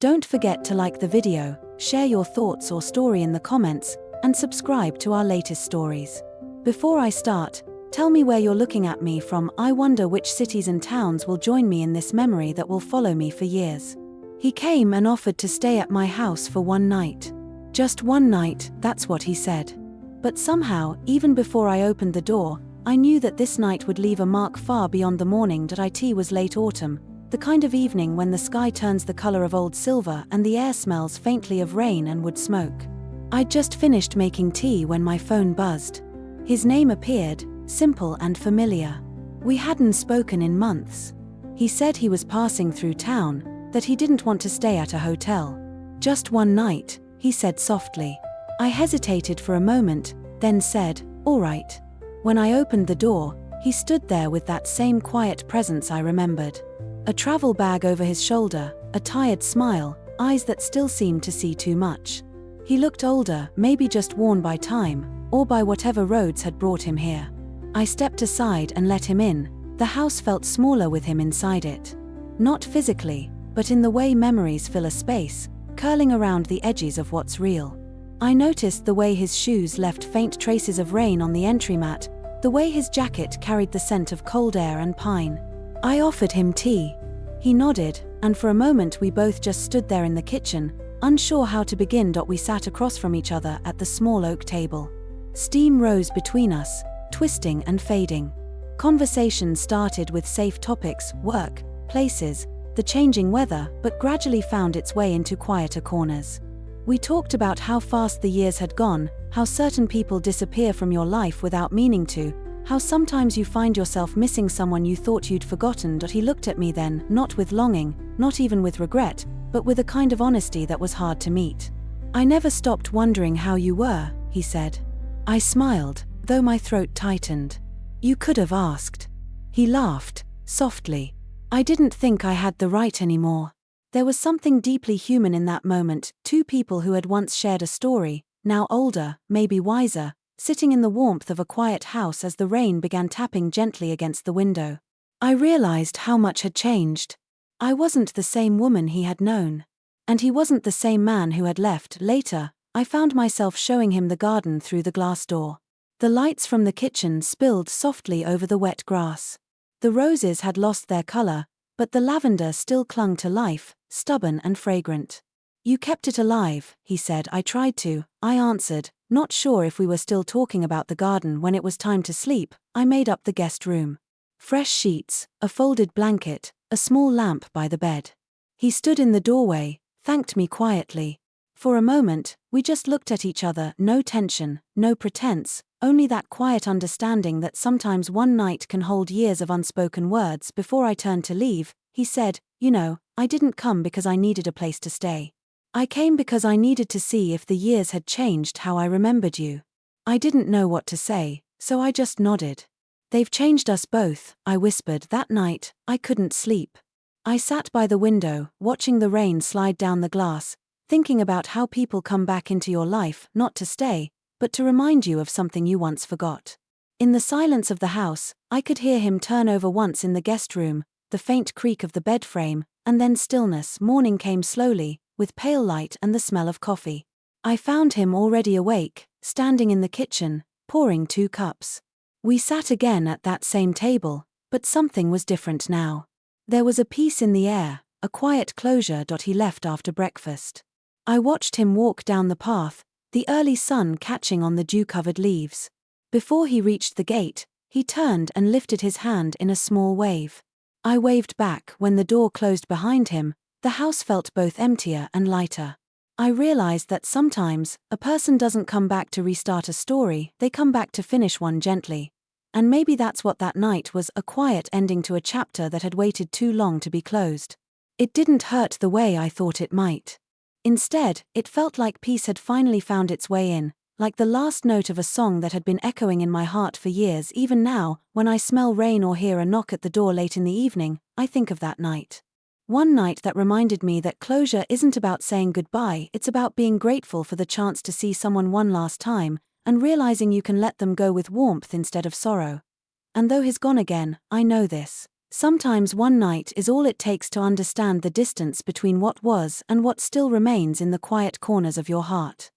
Don't forget to like the video, share your thoughts or story in the comments, and subscribe to our latest stories. Before I start, tell me where you're looking at me from. I wonder which cities and towns will join me in this memory that will follow me for years. He came and offered to stay at my house for one night. Just one night, that's what he said. But somehow, even before I opened the door, I knew that this night would leave a mark far beyond the morning. It was late autumn, the kind of evening when the sky turns the color of old silver and the air smells faintly of rain and wood smoke. I'd just finished making tea when my phone buzzed. His name appeared, simple and familiar. We hadn't spoken in months. He said he was passing through town, that he didn't want to stay at a hotel. Just one night, he said softly. I hesitated for a moment, then said, "All right." When I opened the door, he stood there with that same quiet presence I remembered. A travel bag over his shoulder, a tired smile, eyes that still seemed to see too much. He looked older, maybe just worn by time, or by whatever roads had brought him here. I stepped aside and let him in. The house felt smaller with him inside it. Not physically, but in the way memories fill a space, curling around the edges of what's real. I noticed the way his shoes left faint traces of rain on the entry mat, the way his jacket carried the scent of cold air and pine. I offered him tea. He nodded, and for a moment we both just stood there in the kitchen, unsure how to begin. We sat across from each other at the small oak table. Steam rose between us, twisting and fading. Conversation started with safe topics, work, places, the changing weather, but gradually found its way into quieter corners. We talked about how fast the years had gone, how certain people disappear from your life without meaning to, how sometimes you find yourself missing someone you thought you'd forgotten. He looked at me then, not with longing, not even with regret, but with a kind of honesty that was hard to meet. I never stopped wondering how you were, he said. I smiled, though my throat tightened. You could have asked. He laughed, softly. I didn't think I had the right anymore. There was something deeply human in that moment, two people who had once shared a story, now older, maybe wiser, sitting in the warmth of a quiet house as the rain began tapping gently against the window. I realized how much had changed. I wasn't the same woman he had known. And he wasn't the same man who had left. Later, I found myself showing him the garden through the glass door. The lights from the kitchen spilled softly over the wet grass. The roses had lost their color, but the lavender still clung to life, stubborn and fragrant. You kept it alive, he said. I tried to, I answered, not sure if we were still talking about the garden. When it was time to sleep, I made up the guest room. Fresh sheets, a folded blanket, a small lamp by the bed. He stood in the doorway, thanked me quietly. For a moment, we just looked at each other, no tension, no pretense, only that quiet understanding that sometimes one night can hold years of unspoken words. Before I turned to leave, he said, "You know, I didn't come because I needed a place to stay. I came because I needed to see if the years had changed how I remembered you." I didn't know what to say, so I just nodded. "They've changed us both," I whispered. That night, I couldn't sleep. I sat by the window, watching the rain slide down the glass, thinking about how people come back into your life, not to stay, but to remind you of something you once forgot. In the silence of the house, I could hear him turn over once in the guest room, the faint creak of the bed frame, and then stillness. Morning came slowly, with pale light and the smell of coffee. I found him already awake, standing in the kitchen, pouring 2 cups. We sat again at that same table, but something was different now. There was a peace in the air, a quiet closure. He left after breakfast. I watched him walk down the path, the early sun catching on the dew-covered leaves. Before he reached the gate, he turned and lifted his hand in a small wave. I waved back. When the door closed behind him, the house felt both emptier and lighter. I realized that sometimes, a person doesn't come back to restart a story, they come back to finish one gently. And maybe that's what that night was, a quiet ending to a chapter that had waited too long to be closed. It didn't hurt the way I thought it might. Instead, it felt like peace had finally found its way in, like the last note of a song that had been echoing in my heart for years. Even now, when I smell rain or hear a knock at the door late in the evening, I think of that night. One night that reminded me that closure isn't about saying goodbye, it's about being grateful for the chance to see someone one last time, and realizing you can let them go with warmth instead of sorrow. And though he's gone again, I know this. Sometimes one night is all it takes to understand the distance between what was and what still remains in the quiet corners of your heart.